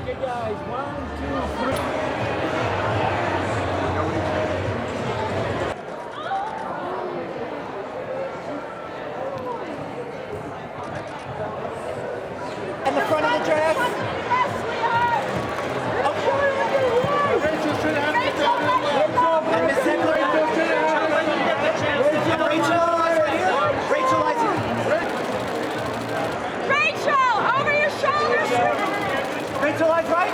Okay, guys, 1, 2, 3. In the front of the dress. Rachel should have it down. And Miss Zegler. Rachel, I see. Rachel, over your shoulders. Rachel, eyes right.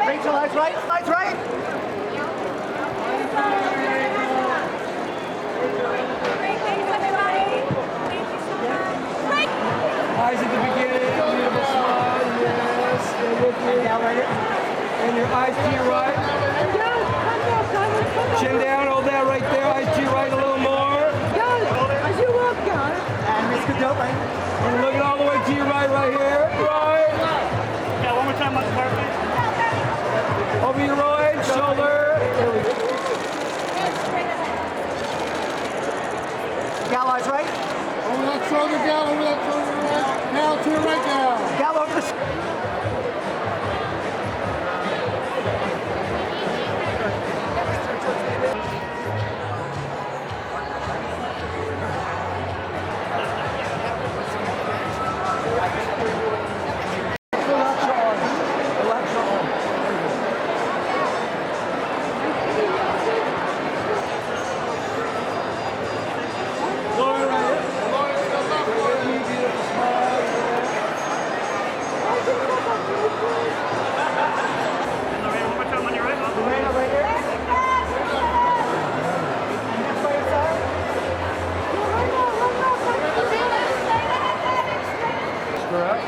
Rachel, eyes right. Eyes right. Eyes at the beginning, beautiful smile, yes, stay with me. Down right here. And your eyes to your right. Chin down, hold that right there, eyes to your right a little more. As you walk down. And Miss Gadot, right? And look it all the way to your right, right here. Right. Yeah, one more time on the carpet. Over your right, shoulder. There we go. Gal, eyes right. Over that shoulder, Gal, over that shoulder, right. Now to your right, Gal. Gal, over the... Lorena, one more time on your right. Lorena, right here. And next by your side. Correct.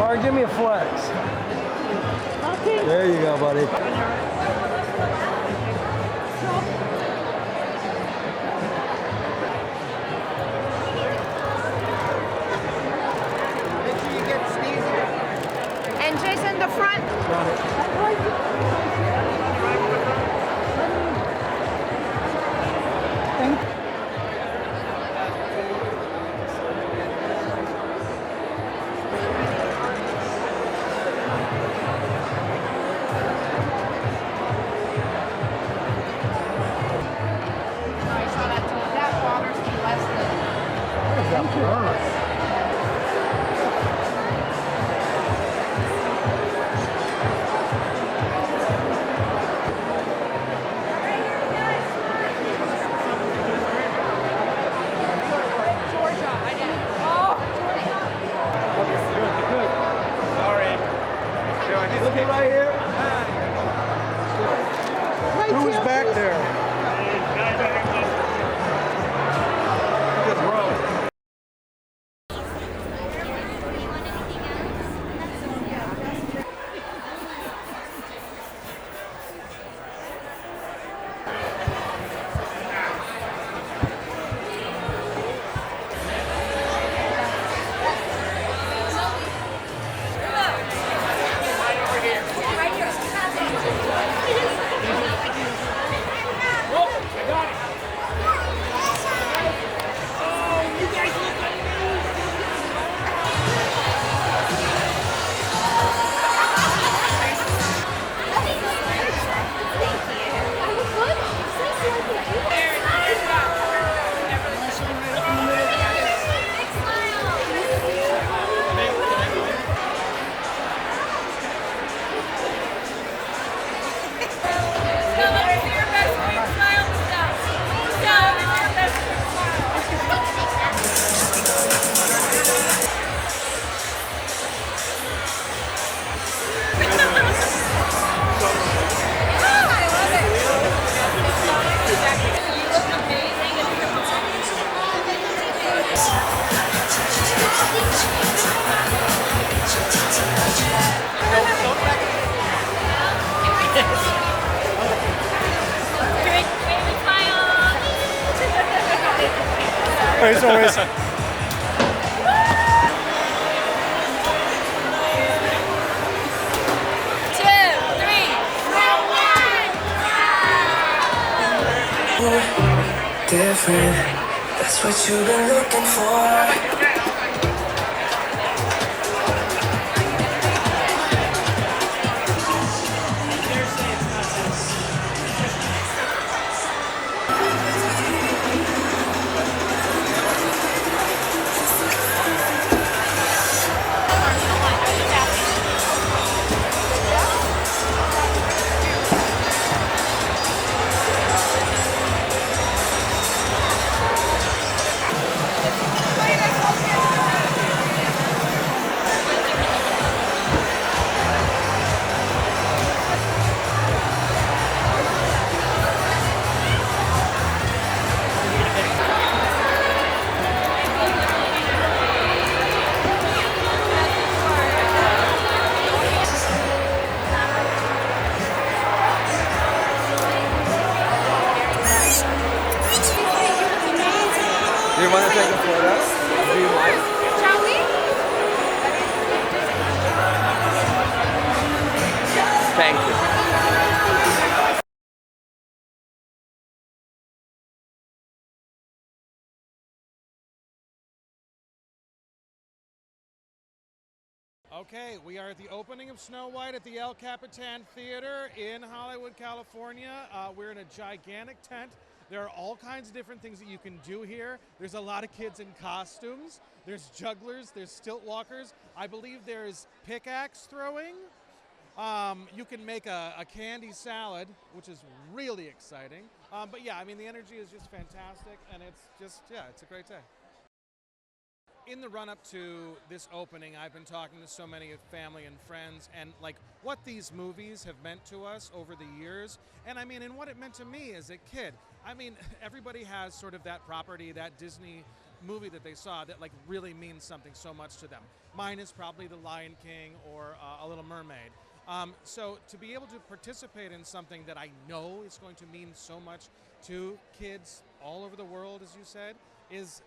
All right, give me a flex. There you go, buddy. Make sure you get Sneezy. And Jason, the front. Got it. Look at right here. Who's back there? Good bro. Always. 2, 3. Different. what you've been looking for. Do you want to take a photo? Do you mind? Shall we? Thank you. Okay, we are at the opening of Snow White at the El Capitan Theatre in Hollywood, California. We're in a gigantic tent. There are all kinds of different things that you can do here. There's a lot of kids in costumes. There's jugglers, there's stilt walkers. I believe there's pickaxe throwing. You can make a candy salad, which is really exciting. But yeah, I mean, the energy is just fantastic, and it's just, yeah, it's a great day. In the run-up to this opening, I've been talking to so many family and friends and like what these movies have meant to us over the years. And I mean, and what it meant to me as a kid. I mean, everybody has sort of that property, that Disney movie that they saw that like really means something so much to them. Mine is probably The Lion King or A Little Mermaid. So to be able to participate in something that I know is going to mean so much to kids all over the world, as you said, is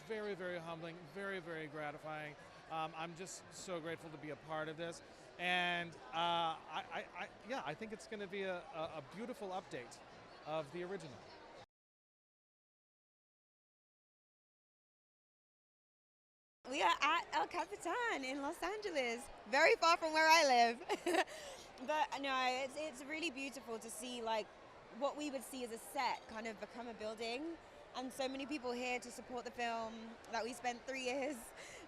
very, very humbling, very, very gratifying. I'm just so grateful to be a part of this, and I think it's going to be a beautiful update of the original. We are at El Capitan in Los Angeles, very far from where I live. But no, it's really beautiful to see like what we would see as a set kind of become a building. And so many people here to support the film that we spent 3 years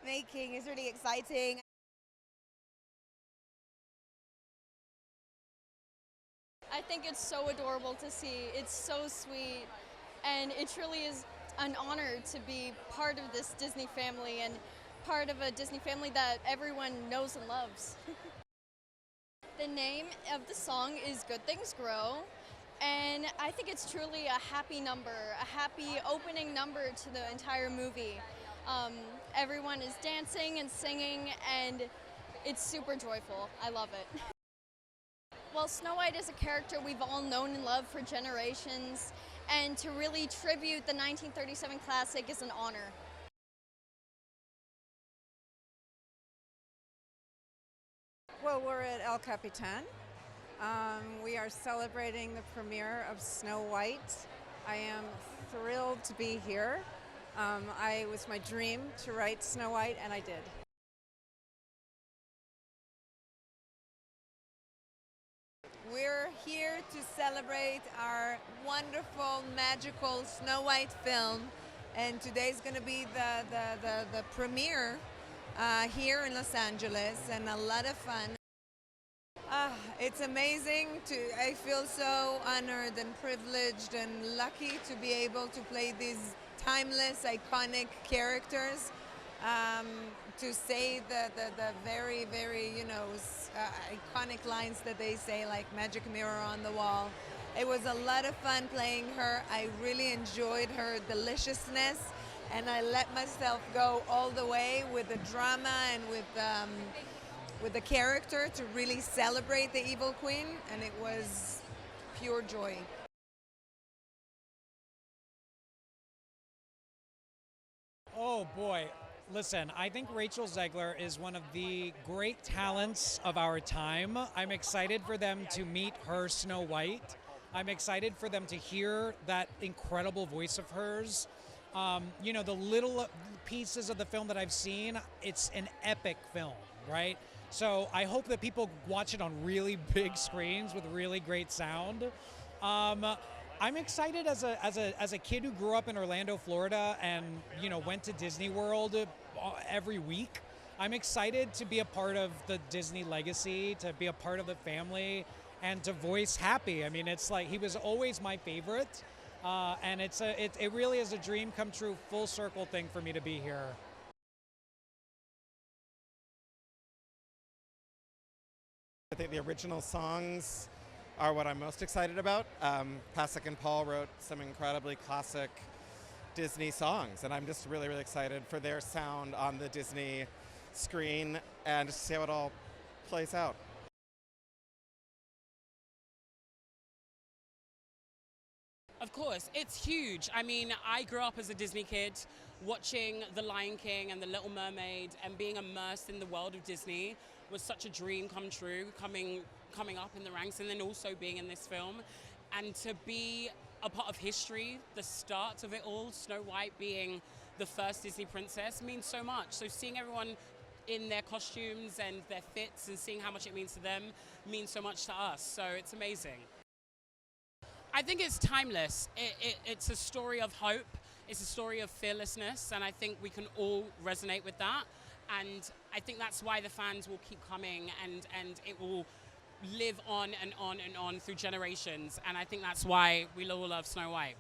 making is really exciting. I think it's so adorable to see. It's so sweet, and it truly is an honor to be part of this Disney family and part of a Disney family that everyone knows and loves. The name of the song is Good Things Grow. And I think it's truly a happy number, a happy opening number to the entire movie. Everyone is dancing and singing, and it's super joyful. I love it. Well, Snow White is a character we've all known and loved for generations, and to really tribute the 1937 classic is an honor. Well, we're at El Capitan. We are celebrating the premiere of Snow White. I am thrilled to be here. It was my dream to write Snow White, and I did. We're here to celebrate our wonderful, magical Snow White film, and today's going to be the premiere here in Los Angeles, and a lot of fun. It's amazing. I feel so honored and privileged and lucky to be able to play these timeless, iconic characters. To say the very, very, iconic lines that they say, like magic mirror on the wall. It was a lot of fun playing her. I really enjoyed her deliciousness, and I let myself go all the way with the drama and with the character to really celebrate the evil queen, and it was pure joy. Oh boy, listen, I think Rachel Zegler is one of the great talents of our time. I'm excited for them to meet her Snow White. I'm excited for them to hear that incredible voice of hers. You know, the little pieces of the film that I've seen, it's an epic film, right? So I hope that people watch it on really big screens with really great sound. I'm excited as a kid who grew up in Orlando, Florida, and you know went to Disney World every week. I'm excited to be a part of the Disney legacy, to be a part of the family, and to voice Happy. I mean, it's like he was always my favorite, and it really is a dream come true, full circle thing for me to be here. I think the original songs are what I'm most excited about. Pasek and Paul wrote some incredibly classic Disney songs, and I'm just really, really excited for their sound on the Disney screen and just see how it all plays out. Of course, it's huge. I mean, I grew up as a Disney kid watching The Lion King and The Little Mermaid, and being immersed in the world of Disney was such a dream come true, coming up in the ranks and then also being in this film. And to be a part of history, the start of it all, Snow White being the first Disney princess, means so much. So seeing everyone in their costumes and their fits and seeing how much it means to them means so much to us. So it's amazing. I think it's timeless. It's a story of hope. It's a story of fearlessness, and I think we can all resonate with that. And I think that's why the fans will keep coming, and it will live on and on and on through generations. And I think that's why we all love Snow White.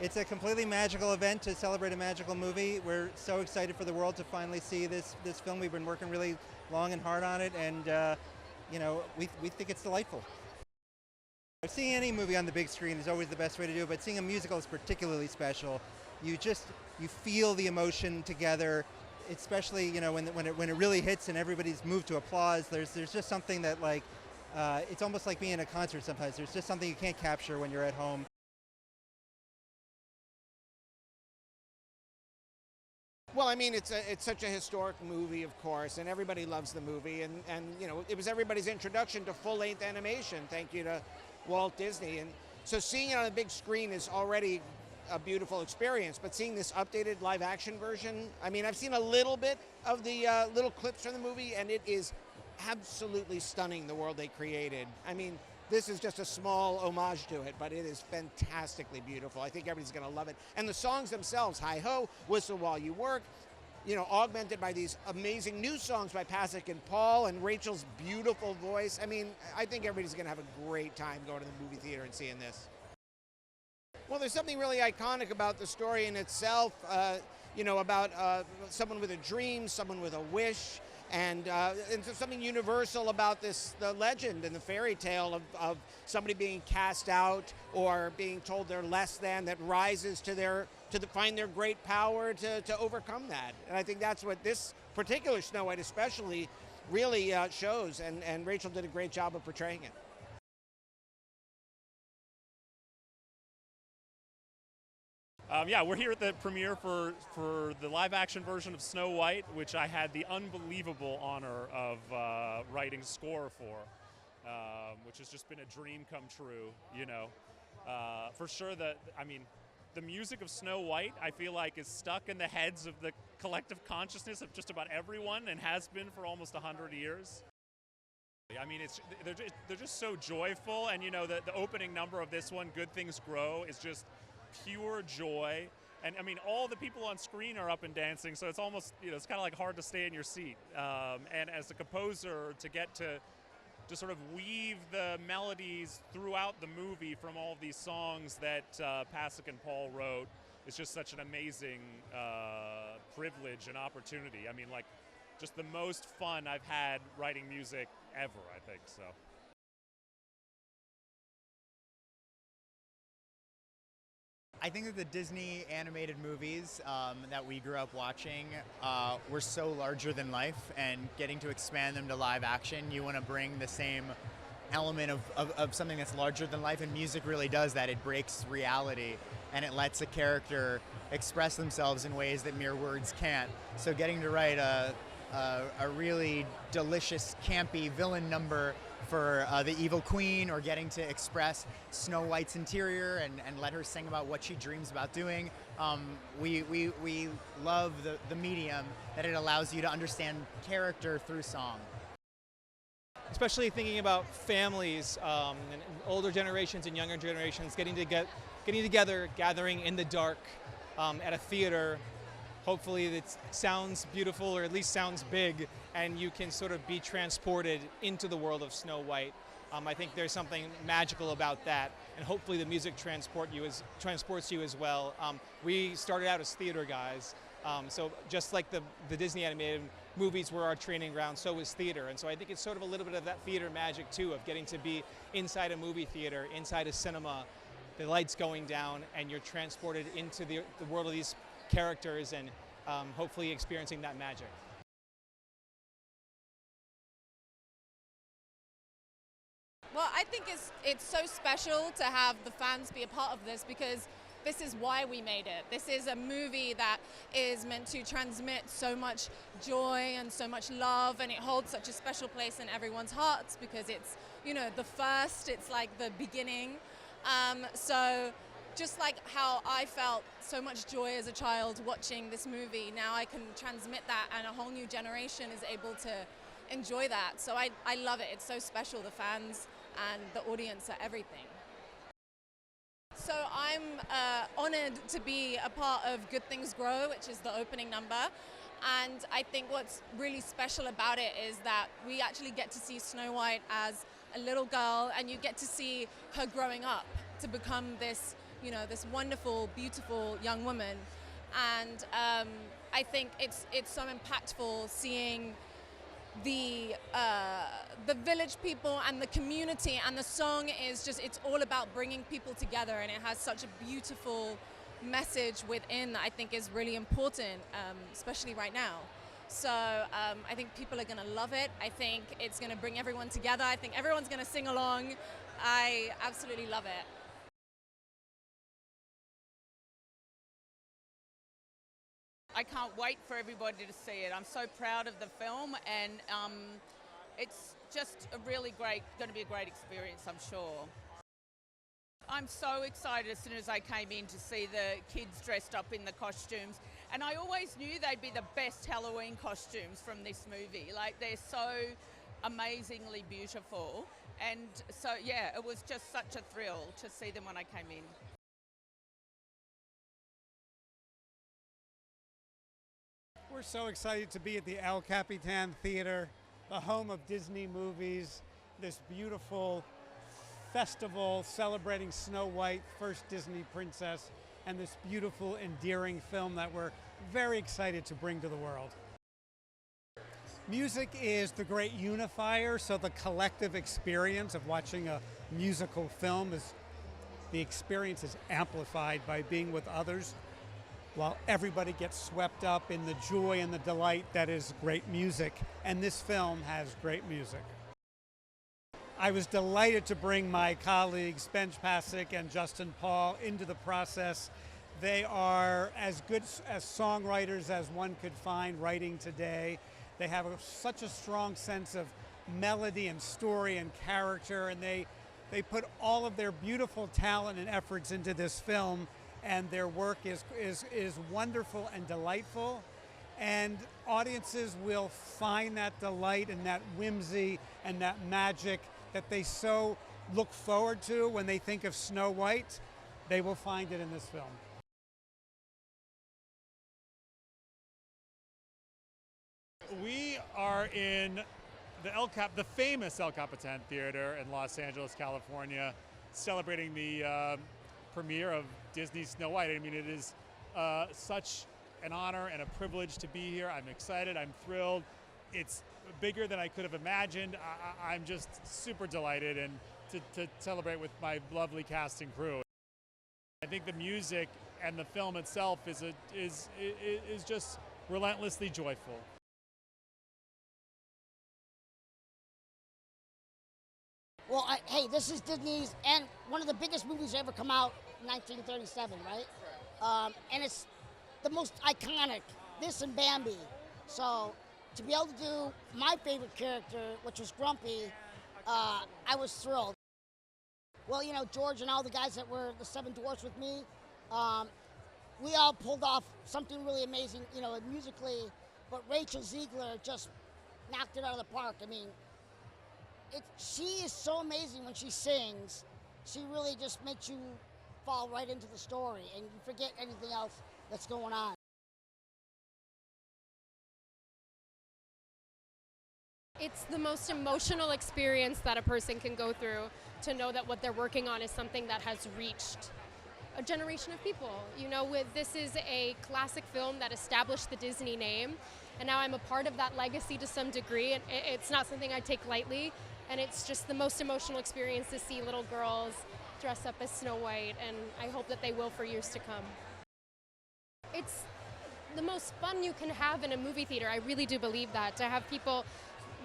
It's a completely magical event to celebrate a magical movie. We're so excited for the world to finally see this film. We've been working really long and hard on it, and you know, we think it's delightful. Seeing any movie on the big screen is always the best way to do it, but seeing a musical is particularly special. You feel the emotion together, especially you know when it really hits and everybody's moved to applause. There's just something that like it's almost like being in a concert sometimes. There's just something you can't capture when you're at home. Well, I mean, it's such a historic movie, of course, and everybody loves the movie, and you know, it was everybody's introduction to full-length animation, thank you to Walt Disney, and so seeing it on the big screen is already a beautiful experience, but seeing this updated live-action version, I mean, I've seen a little bit of the little clips from the movie, and it is absolutely stunning, the world they created. I mean, this is just a small homage to it, but it is fantastically beautiful. I think everybody's going to love it. And the songs themselves, Hi-Ho, Whistle While You Work, you know, augmented by these amazing new songs by Pasek and Paul and Rachel's beautiful voice. I mean, I think everybody's going to have a great time going to the movie theater and seeing this. Well, there's something really iconic about the story in itself, you know, about someone with a dream, someone with a wish, and something universal about the legend and the fairy tale of somebody being cast out or being told they're less than, that rises to find their great power to overcome that. And I think that's what this particular Snow White especially really shows, and Rachel did a great job of portraying it. Yeah, we're here at the premiere for the live-action version of Snow White, which I had the unbelievable honor of writing score for, which has just been a dream come true, you know. For sure, the music of Snow White, I feel like, is stuck in the heads of the collective consciousness of just about everyone, and has been for almost 100 years. I mean, they're just so joyful, and you know, the opening number of this one, Good Things Grow, is just pure joy, and I mean, all the people on screen are up and dancing, so it's almost, you know, it's kind of like hard to stay in your seat. And as a composer, to get to sort of weave the melodies throughout the movie from all of these songs that Pasek and Paul wrote is just such an amazing privilege and opportunity. I mean, like, just the most fun I've had writing music ever, I think, so. I think that the Disney animated movies that we grew up watching were so larger than life, and getting to expand them to live action, you want to bring the same element of something that's larger than life, and music really does that. It breaks reality, and it lets a character express themselves in ways that mere words can't. So getting to write a really delicious, campy villain number for the evil queen, or getting to express Snow White's interior and let her sing about what she dreams about doing. We love the medium that it allows you to understand character through song. Especially thinking about families and older generations and younger generations getting together, gathering in the dark at a theater. Hopefully it sounds beautiful, or at least sounds big, and you can sort of be transported into the world of Snow White. I think there's something magical about that, and hopefully the music transports you as well. We started out as theater guys, so just like the Disney animated movies were our training ground, so was theater. And so I think it's sort of a little bit of that theater magic too, of getting to be inside a movie theater, inside a cinema, the lights going down, and you're transported into the world of these characters, and hopefully experiencing that magic. Well, I think it's so special to have the fans be a part of this, because this is why we made it. This is a movie that is meant to transmit so much joy and so much love, and it holds such a special place in everyone's hearts because it's, you know, the first, it's like the beginning. So just like how I felt so much joy as a child watching this movie, now I can transmit that, and a whole new generation is able to enjoy that. So I love it. It's so special. The fans and the audience are everything. So I'm honored to be a part of Good Things Grow, which is the opening number. And I think what's really special about it is that we actually get to see Snow White as a little girl, and you get to see her growing up to become this, you know, this wonderful, beautiful young woman. And I think it's so impactful seeing the village people and the community, and the song is just, it's all about bringing people together, and it has such a beautiful message within that I think is really important, especially right now. So I think people are going to love it. I think it's going to bring everyone together. I think everyone's going to sing along. I absolutely love it. I can't wait for everybody to see it. I'm so proud of the film, and it's just a really going to be a great experience, I'm sure. I'm so excited as soon as I came in to see the kids dressed up in the costumes, and I always knew they'd be the best Halloween costumes from this movie. Like, they're so amazingly beautiful, and so yeah, it was just such a thrill to see them when I came in. We're so excited to be at the El Capitan Theatre, the home of Disney movies, this beautiful festival celebrating Snow White, first Disney princess, and this beautiful, endearing film that we're very excited to bring to the world. Music is the great unifier, so the collective experience of watching a musical film the experience is amplified by being with others, while everybody gets swept up in the joy and the delight that is great music. And this film has great music. I was delighted to bring my colleagues Benj, Pasek, and Justin Paul into the process. They are as good as songwriters as one could find writing today. They have such a strong sense of melody and story and character, and they put all of their beautiful talent and efforts into this film, and their work is wonderful and delightful, and audiences will find that delight and that whimsy and that magic that they so look forward to when they think of Snow White. They will find it in this film. We are in the famous El Capitan Theatre in Los Angeles, California, celebrating the premiere of Disney's Snow White. I mean, it is such an honor and a privilege to be here. I'm excited, I'm thrilled. It's bigger than I could have imagined. I'm just super delighted, and to celebrate with my lovely cast and crew. I think the music and the film itself is just relentlessly joyful. Well, hey, this is Disney's, and one of the biggest movies to ever come out, 1937, right? And it's the most iconic, this and Bambi. So to be able to do my favorite character, which was Grumpy, I was thrilled. Well, you know, George and all the guys that were the Seven Dwarfs with me, we all pulled off something really amazing, you know, musically, but Rachel Zegler just knocked it out of the park. I mean, she is so amazing when she sings. She really just makes you fall right into the story and you forget anything else that's going on. It's the most emotional experience that a person can go through to know that what they're working on is something that has reached a generation of people. You know, this is a classic film that established the Disney name, and now I'm a part of that legacy to some degree, and it's not something I take lightly, and it's just the most emotional experience to see little girls dress up as Snow White, and I hope that they will for years to come. It's the most fun you can have in a movie theater. I really do believe that, to have people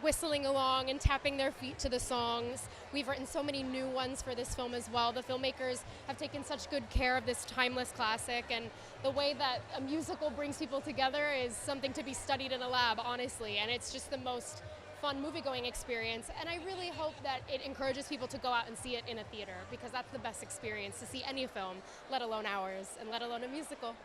whistling along and tapping their feet to the songs. We've written so many new ones for this film as well. The filmmakers have taken such good care of this timeless classic, and the way that a musical brings people together is something to be studied in a lab, honestly, and it's just the most fun movie-going experience, and I really hope that it encourages people to go out and see it in a theater, because that's the best experience, to see any film, let alone ours, and let alone a musical.